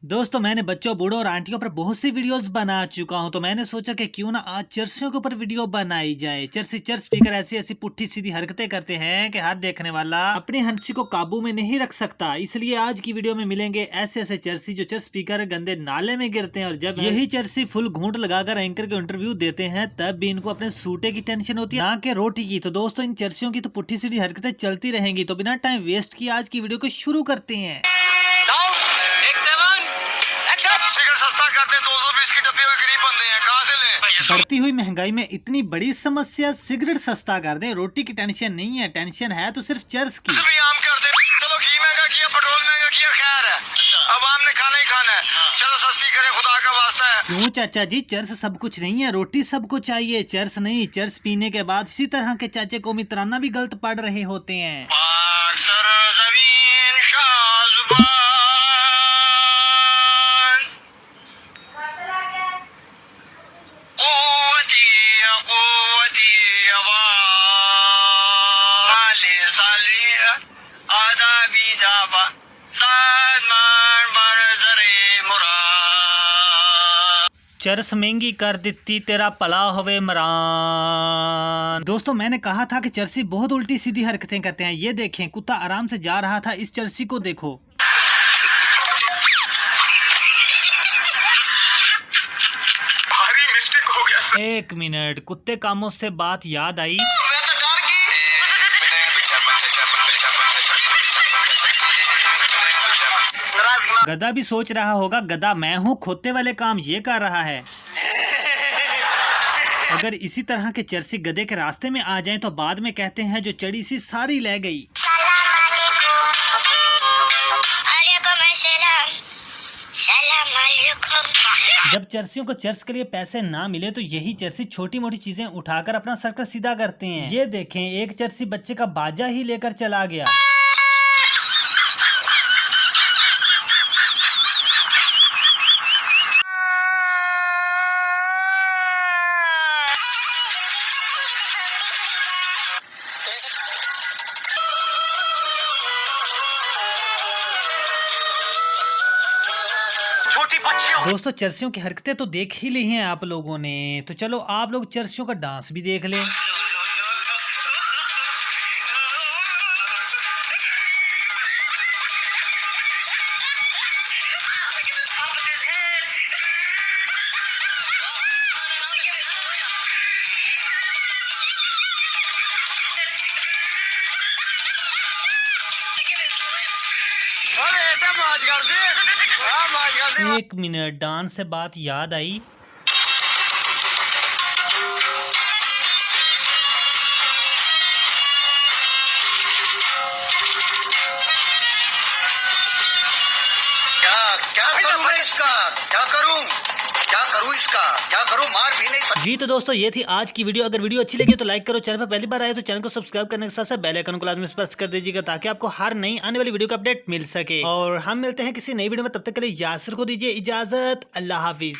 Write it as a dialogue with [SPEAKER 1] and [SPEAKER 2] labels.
[SPEAKER 1] दोस्तों मैंने बच्चों बूढ़ों और आंटियों पर बहुत सी वीडियोस बना चुका हूं, तो मैंने सोचा कि क्यों ना आज चर्सियों के ऊपर वीडियो बनाई जाए। चर्च स्पीकर ऐसी ऐसी पुट्ठी सीधी हरकतें करते हैं कि हर देखने वाला अपनी हंसी को काबू में नहीं रख सकता। इसलिए आज की वीडियो में मिलेंगे ऐसे ऐसे चर्सी जो चर्च स्पीकर गंदे नाले में गिरते हैं, और जब यही चर्सी फुल घूंट लगाकर एंकर को इंटरव्यू देते हैं तब भी इनको अपने सूटे की टेंशन होती है, ना कि रोटी की। तो दोस्तों इन चर्सियों की तो पुट्ठी सीधी हरकतें चलती रहेंगी, तो बिना टाइम वेस्ट किए आज की वीडियो को शुरू करते हैं।
[SPEAKER 2] सिगरेट सस्ता करते 220 की डब्बी में गरीब बंदे हैं, कहां से लें?
[SPEAKER 1] बढ़ती हुई महंगाई में इतनी बड़ी समस्या सिगरेट सस्ता कर दे, रोटी की टेंशन नहीं है, टेंशन है तो सिर्फ चर्च की।
[SPEAKER 2] भी आम कर दे, चलो घी महंगा किया, पेट्रोल महंगा किया, खैर है, अब आम ने खाना ही खाना है, चलो सस्ती करें, खुदा का वास्ता है।
[SPEAKER 1] क्यों चाचा जी, चर्च सब कुछ नहीं है, रोटी सबको चाहिए, चर्च नहीं। चर्च पीने के बाद इसी तरह के चाचे को मित्राना भी गलत पड़ रहे होते हैं। चरस महंगी कर देती तेरा भला होवे मरान। दोस्तों मैंने कहा था कि चर्सी बहुत उल्टी सीधी हरकतें करते हैं। ये देखें, कुत्ता आराम से जा रहा था, इस चर्सी को देखो।
[SPEAKER 2] भारी मिस्टेक हो गया।
[SPEAKER 1] एक मिनट, कुत्ते कामों से बात याद आई। गधा भी सोच रहा होगा गधा मैं हूँ, खोते वाले काम ये कर रहा है। अगर इसी तरह के चर्सी गधे के रास्ते में आ जाएं तो बाद में कहते हैं जो चढ़ी सी सारी ले गई। जब चर्सियों को चर्च के लिए पैसे ना मिले तो यही चर्सी छोटी मोटी चीजें उठाकर अपना सर्कस सीधा करते हैं। ये देखें, एक चर्सी बच्चे का बाजा ही लेकर चला गया।
[SPEAKER 2] छोटी बच्चियों।
[SPEAKER 1] दोस्तों चर्सियों की हरकतें तो देख ही ली हैं आप लोगों ने, तो चलो आप लोग चर्सियों का डांस भी देख लें। एक मिनट, डांस से बात याद आई।
[SPEAKER 2] क्या करूं मैं इसका, क्या करूं इसका, क्या करूं, मार भी नहीं।
[SPEAKER 1] जी तो दोस्तों ये थी आज की वीडियो। अगर वीडियो अच्छी लगी तो लाइक करो, चैनल पर पहली बार आए तो चैनल को सब्सक्राइब करने के साथ साथ बेल आइकन को लाजमी प्रेस कर दीजिएगा ताकि आपको हर नई आने वाली वीडियो का अपडेट मिल सके। और हम मिलते हैं किसी नई वीडियो में, तब तक के लिए यासिर को दीजिए इजाजत। अल्लाह हाफिज।